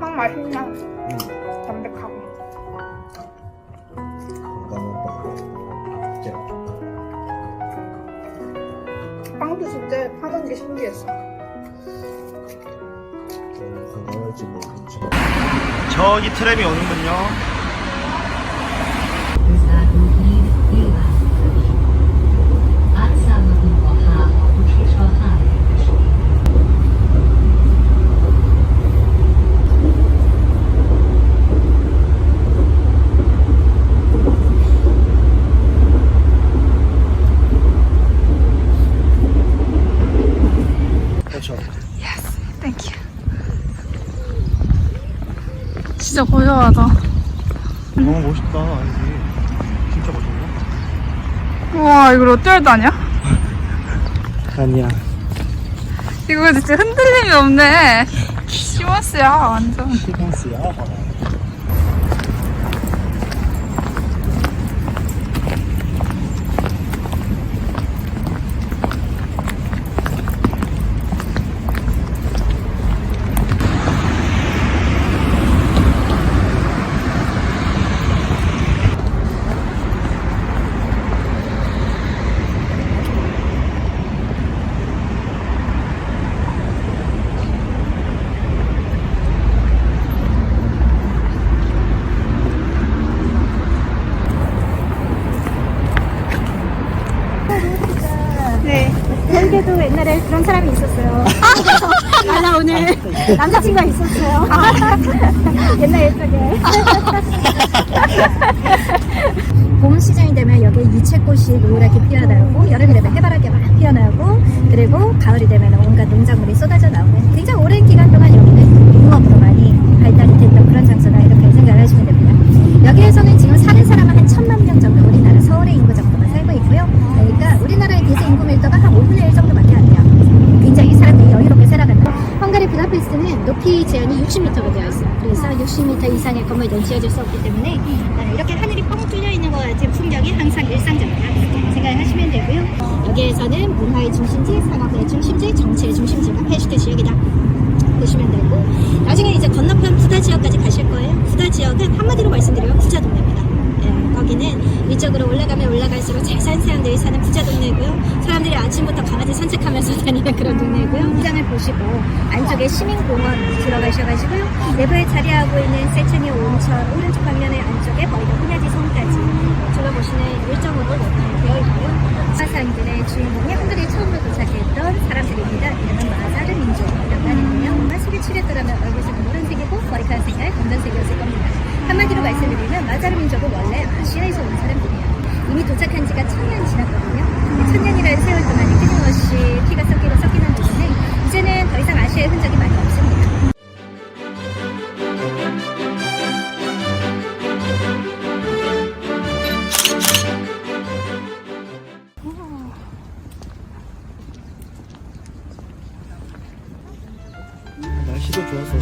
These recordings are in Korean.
빵 맛있냐? 담백하고. 빵 드실 때 파는 게 신기했어. 저기 트램이 오는군요. 그렇죠. Yes, thank you. 진짜 고요하다. 너무 멋있다. 여기 진짜 멋있네. 우와, 이걸 어떻게 다냐? 아니야. 이거 진짜 흔들림이 없네. 시원스야, 완전. 시간스야. 네. 저에게도 옛날에 그런 사람이 있었어요. 나 오늘 남자친구가 있었어요. 옛날 옛적에. 봄 시즌이 되면 여기 유채꽃이 노랗게 피어나고, 여름이 되면 해바라기가 막 피어나고, 그리고 가을이 되면 온갖 농작물이 쏟아져 나오는 굉장히 오랜 기간 동안 여기는 농업으로 많이 발달이 됐던 그런 장소다, 이렇게 생각을 하시면 됩니다. 여기에서는 지금 사는 사람은 한 1000만 명 정도, 우리나라 서울의 인구 정도만 살고 있고요. 그러니까 우리나라에 비해서 인구 밀도가 한 5분의 1 정도밖에 안 돼요. 굉장히 사람들이 여유롭게 살아가는. 헝가리 부다페스트는 높이 제한이 60m가 되어 있어요. 그래서 60m 이상의 건물들은 지어질 수 없기 때문에 이렇게 하늘이 뻥 뚫려 있는 것 같은 풍경이 항상 일상적이다, 이렇게 생각을 하시면 되고요. 여기에서는 문화의 중심지, 산업의 중심지, 정치의 중심지가 패스트 지역이다 보시면 되고, 나중에 이제 건너편 부다 지역까지 가실 거예요. 부다 지역은 한마디로 말씀드리면 부자 동네입니다. 거기는 위쪽으로 올라가면 올라갈수록 잘 사는 사람들이 사는 부자 동네고요. 사람들이 아침부터 강아지 산책하면서 다니는 그런 동네고요. 시장을 보시고 안쪽에 시민공원 들어가셔가지고요. 내부에 자리하고 있는 세천이 온천 오른쪽 방면의 안쪽에 거의가 혼야지 섬까지 둘러보시는 일정으로 되어 있고요. 사상들의 주인공이 헝가리에 처음으로 도착했던 사람들입니다. 이름은 마자르 민족이라고 하는데요. 마술이 칠했더라면 얼굴색은 노란색이고 머리카락 색깔 검정색이었을 겁니다. 한마디로 말씀드리면 마자르 민족은 원래 아시아에서 온 사람들이에요. 이미 도착한 지가 1000년 지났거든요. 1000년이라는 세월 동안에 끊임없이 피가 섞이는 동안에 이제는 더 이상 아시아의 흔적이 많이 없습니다. 날씨도 좋아서.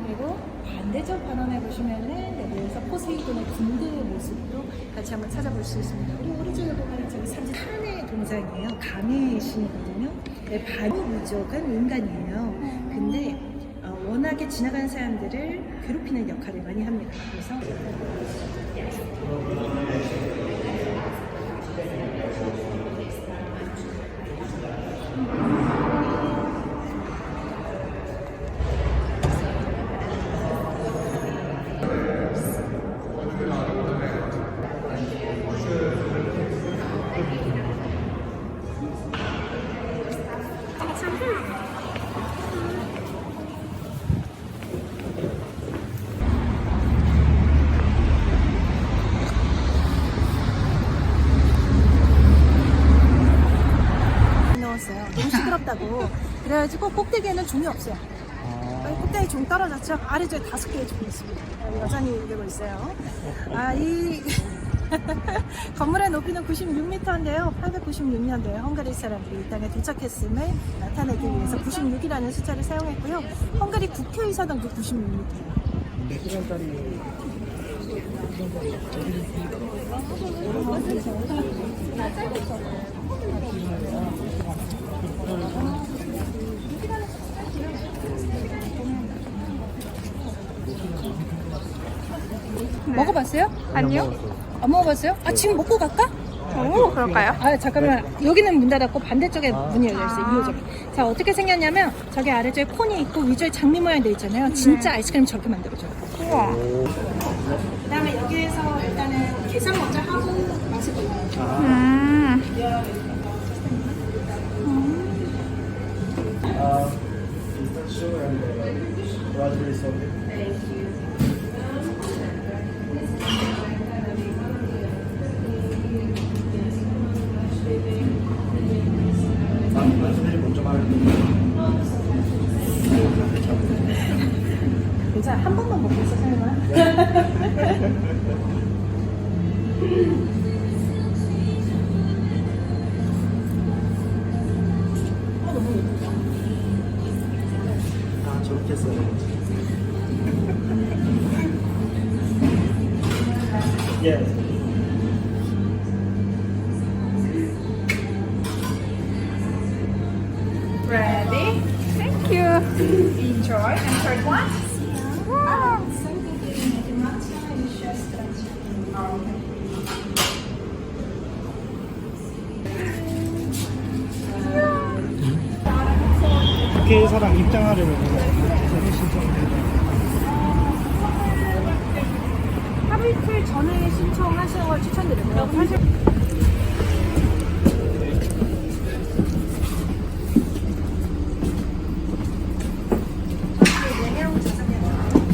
그리고 반대쪽 반원에 보시면은 여기에서 포세이돈의 군대 모습 모습도 같이 한번 찾아볼 수 있습니다. 그리고 오른쪽에 보면 저기 삼진 탄의 동상이에요. 감의 신이거든요. 네, 반무적은 인간이에요. 근데 워낙에 지나가는 사람들을 괴롭히는 역할을 많이 합니다. 그래서 넣었어요. 너무 시끄럽다고. 그래가지고 꼭대기에는 종이 없어요. 꼭대기 종 떨어졌죠? 아래쪽에 5개의 종이 있습니다. 여전히 되고 있어요. 이 건물의 높이는 96m인데요. 896년도에 헝가리 사람들이 이 땅에 도착했음을 나타내기 위해서 96이라는 숫자를 사용했고요. 헝가리 국회의사당도 96m예요. 몇 시간짜리 먹어봤어요? 아니요? 안 먹어봤어요? 지금 먹고 갈까? 오, 그럴까요? 잠깐만. 여기는 문 닫았고 반대쪽에 문이 열려있어요. 2호점이. 자, 어떻게 생겼냐면 저기 아래쪽에 콘이 있고 위쪽에 장미 모양 돼 있잖아요. 진짜 아이스크림 저렇게 만들어줘요. 우와. 그 다음에 여기에서 일단은 계산 먼저 하고 맛을 보여요. 괜찮아. 한 번만 먹고 있어, 설마? 너무 예쁘다. 저렇게 써요. 예. Ready? Thank you. Enjoy. And third one? 국회의사당 입장하려면 제일 신청해야 하루 이틀 전에 신청하시는 걸 추천드려요. 사실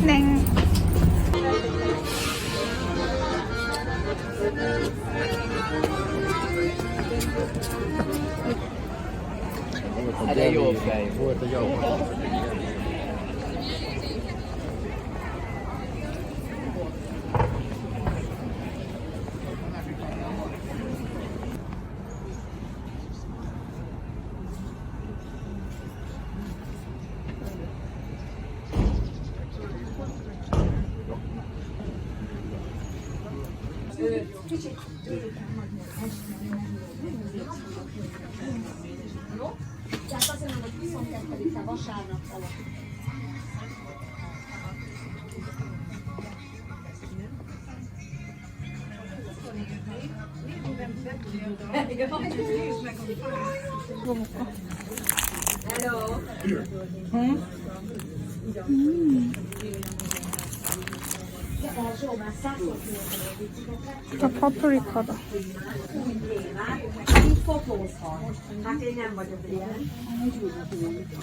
네. 다 파프리카다.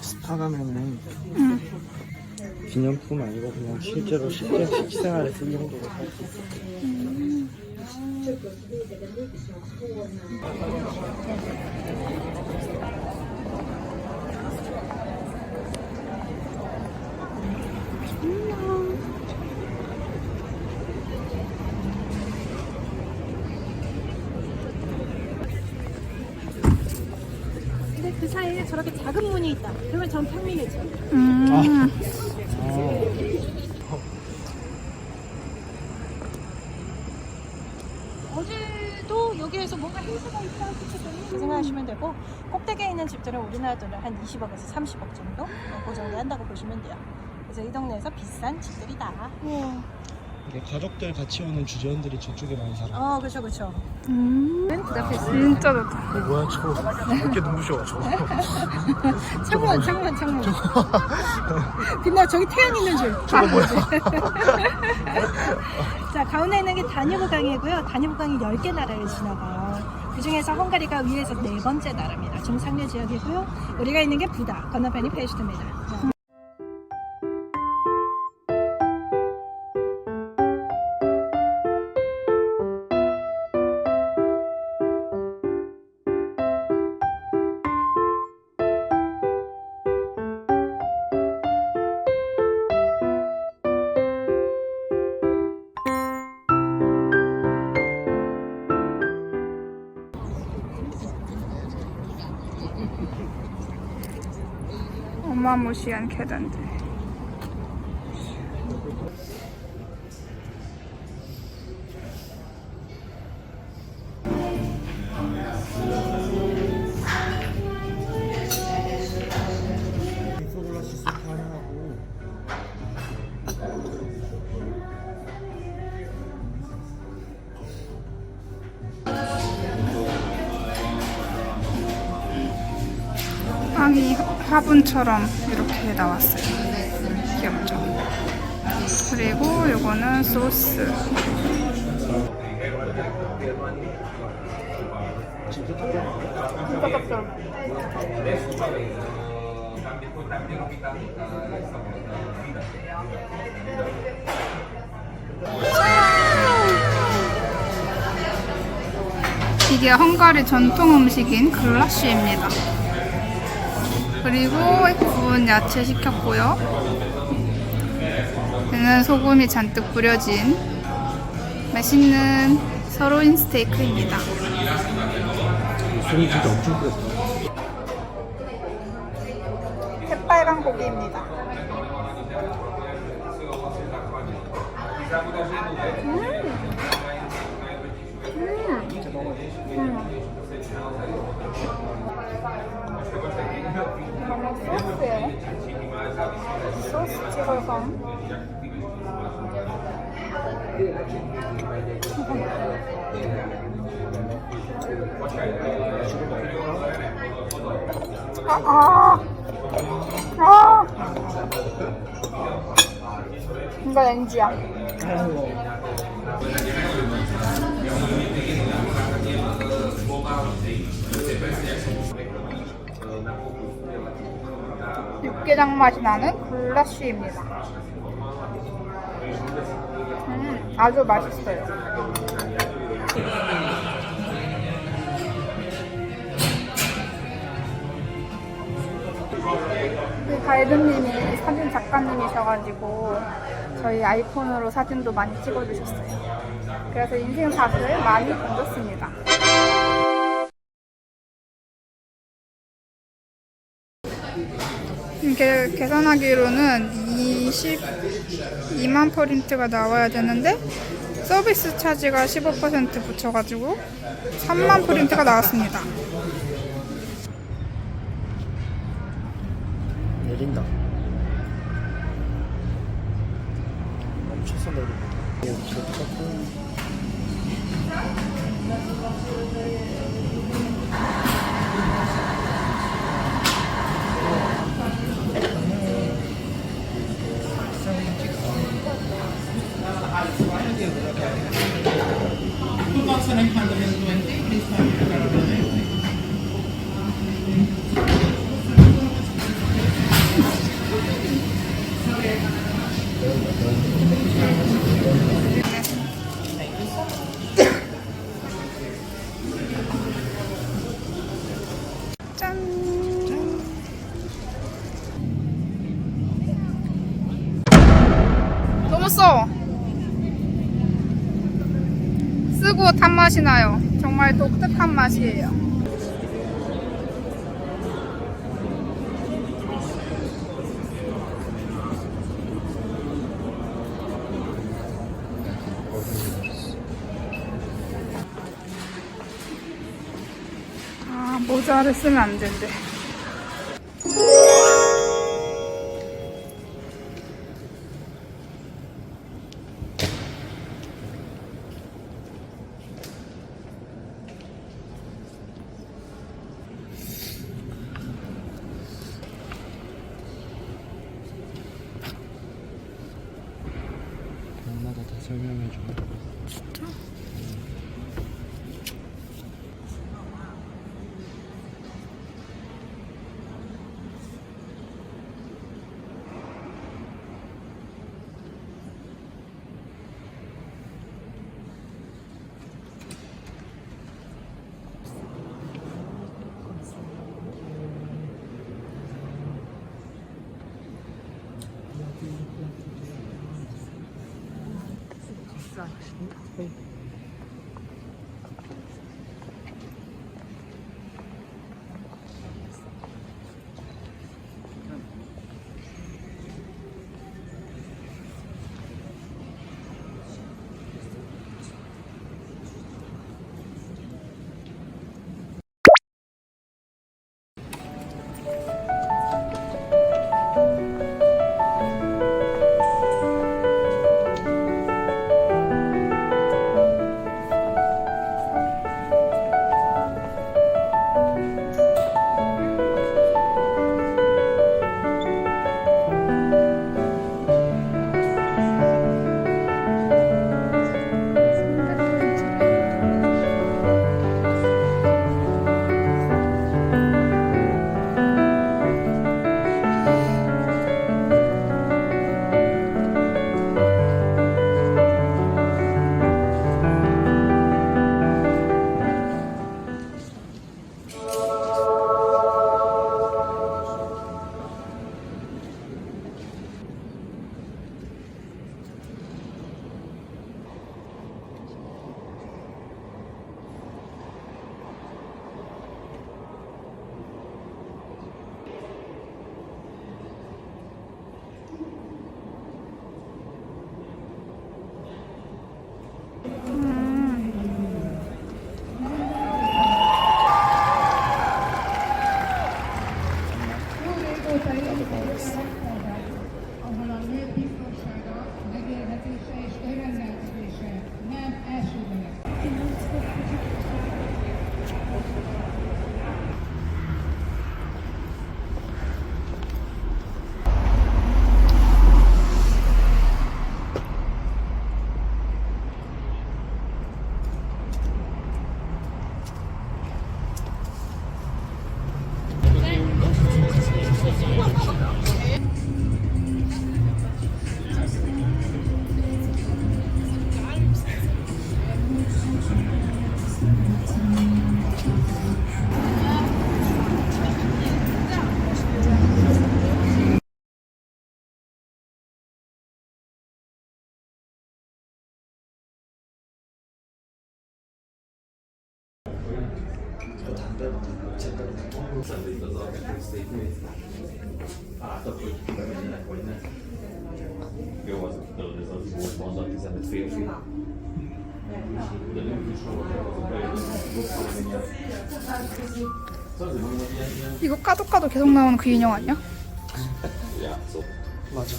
스파 가면은 기념품 아니고 그냥 실제로 식생활에 쓸 용도로 살 수 있어요. 근데 그 사이에 저렇게 작은 문이 있다. 그러면 전 평민이죠. 어제도 여기에서 뭔가 행사가 있다 그렇게 생각하시면 되고, 꼭대기에 있는 집들은 우리나라 돈으로 한 20억에서 30억 정도? 그 정도 한다고 보시면 돼요. 그래서 이 동네에서 비싼 집들이다. 이게 가족들 같이 오는 주재원들이 저쪽에 많이 살아. 그쵸 그쵸. 부다페스트. 진짜 좋다. 뭐야 저거? 왜 이렇게 눈부셔 저거? 창문. 빛나 저기 태양 있는 줄. 저거 뭐야? 자, 가운데 있는 게 다뉴브강이고요. 다뉴브강이 10개 나라를 지나가요. 그 중에서 헝가리가 위에서 4번째 나라입니다. 중상류 지역이고요. 우리가 있는 게 부다, 건너편이 페스트입니다. 어마무시한 계단들. 소글라시스 하나하고 빵이 화분처럼 이렇게 나왔어요. 귀엽죠? 그리고 요거는 소스. 이게 헝가리 전통 음식인 글라쉬입니다. 그리고 구운 야채 시켰고요. 얘는 소금이 잔뜩 뿌려진 맛있는 서로인 스테이크입니다. 소리 진짜 엄청 크다. 새빨간 고기입니다. 소스예요. 소스 찍어서. 이거 NG야. 육개장 맛이 나는 글라쉬입니다. 아주 맛있어요. 우리 가이드님이 사진 작가님이셔가지고 저희 아이폰으로 사진도 많이 찍어주셨어요. 그래서 인생샷을 많이 건졌습니다. 이게 계산하기로는 22만 포린트가 나와야 되는데 서비스 차지가 15% 붙여가지고 3만 포린트가 나왔습니다. 내린다. 멈춰서 내리고. 짠! 너무 써! 쓰고 탄 맛이 나요. 정말 독특한 맛이에요. 모자를 쓰면 안 된대. 엄마가 다 설명해줘. 진짜? Jó az, tudod, ez az volt van, a 15 férfi. De nem is volt, 이거 까도 까도 계속 나오는 그 인형 아니야? játszok. 맞아.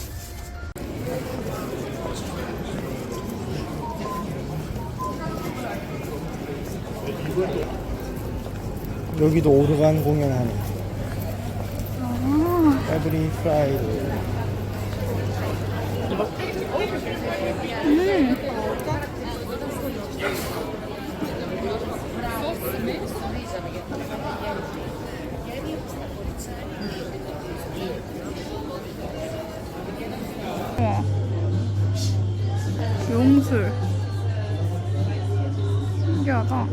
여기도 오르간 공연하네. Every Friday. 우와. 용술. 신기하다.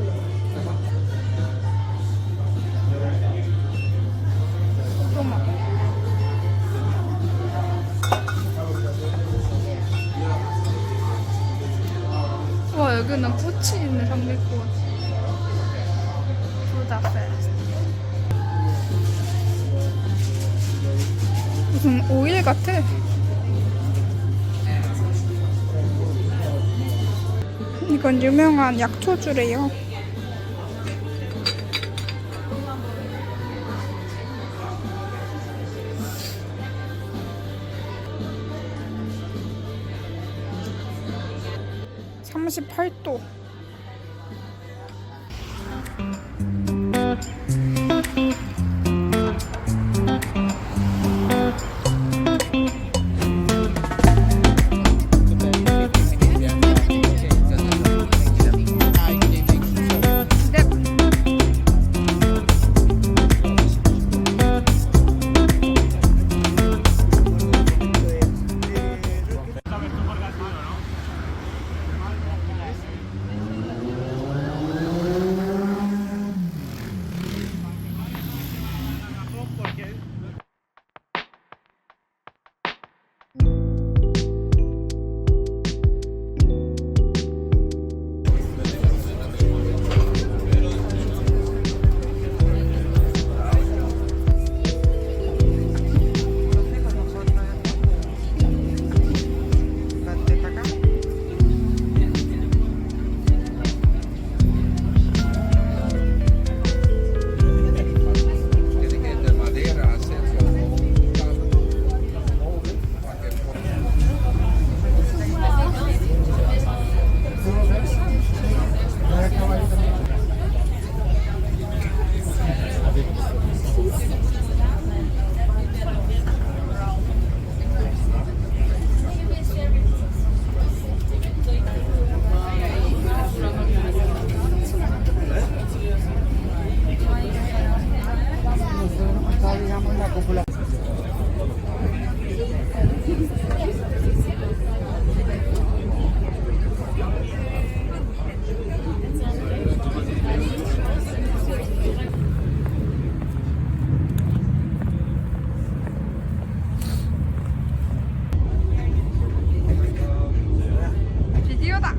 잠깐만. 와, 여기는 꽃이 있네, 장미꽃. 부다페스트. 무슨 오일 같아. 이건 유명한 약초주래요. 48도. 비디오다.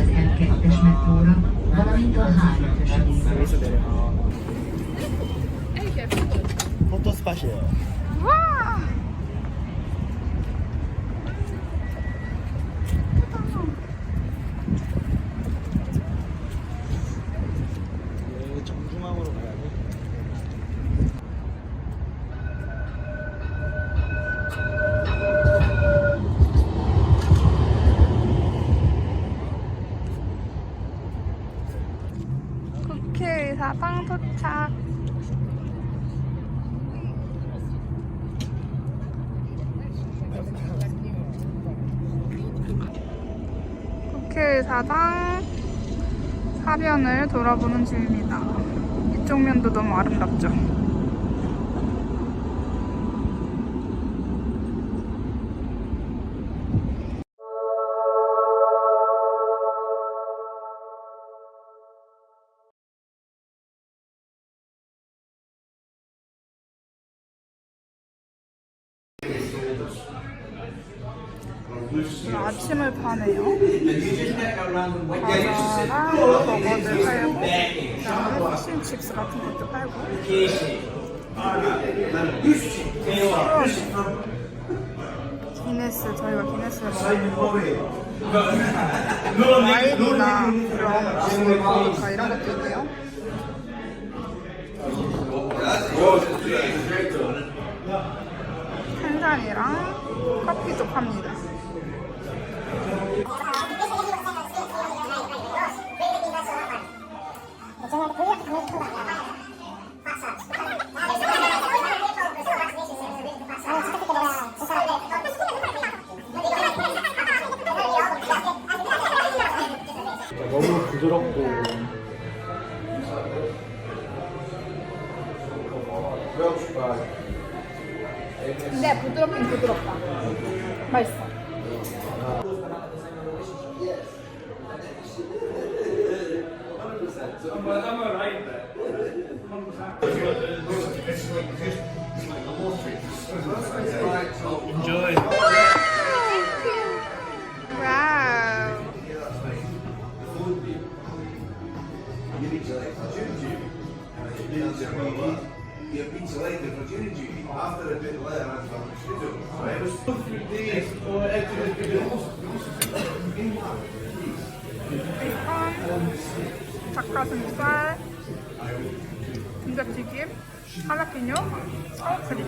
az M2-es metróra, valamint a 3-ös vissza. 포토스팟이에요. 와. 여기 정중앙으로 가야 돼. 국회의사당 도착. 국회의사당 사변을 돌아보는 중입니다. 이쪽 면도 너무 아름답죠? 아침을 파네요. 과자랑 버거들 팔고, 그다음에 피쉬앤칩스 같은 것도 팔고. 기네스, 저희가 기네스를 먹는 와인이나 그런 보드카 이런 것도 있네요. 탄산이랑 커피도 팝니다. 너무 부드럽고 근데 부드럽긴 부드럽다. 맛있어. enjoy. 와우. 베이컨, 닭가슴살, 감자튀김, 할라피뇨, 선크림.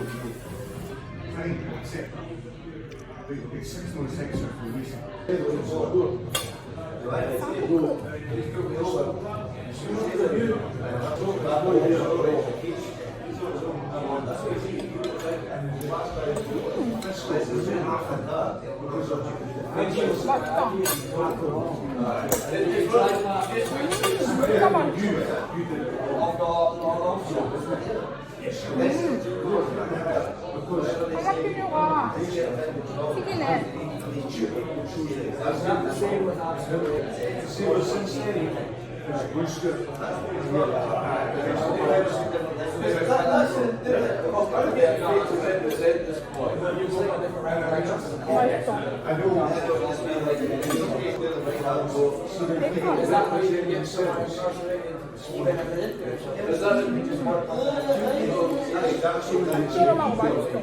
맛있다. 진짜 맛있어. 할라피뇨가 튀기네. 시원하고 맛있어.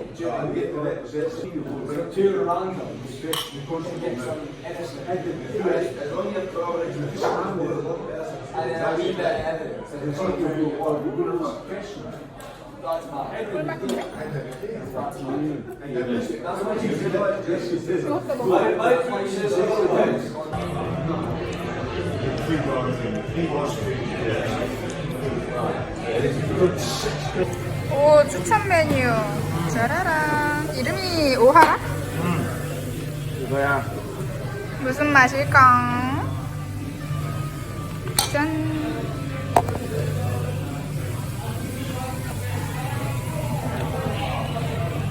오, 추천 메뉴. 짜라란. 이름이 오하라? 이거야. 무슨 맛일까? 짠.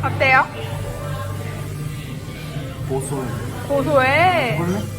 어때요? 고소해. 고소해. 원래?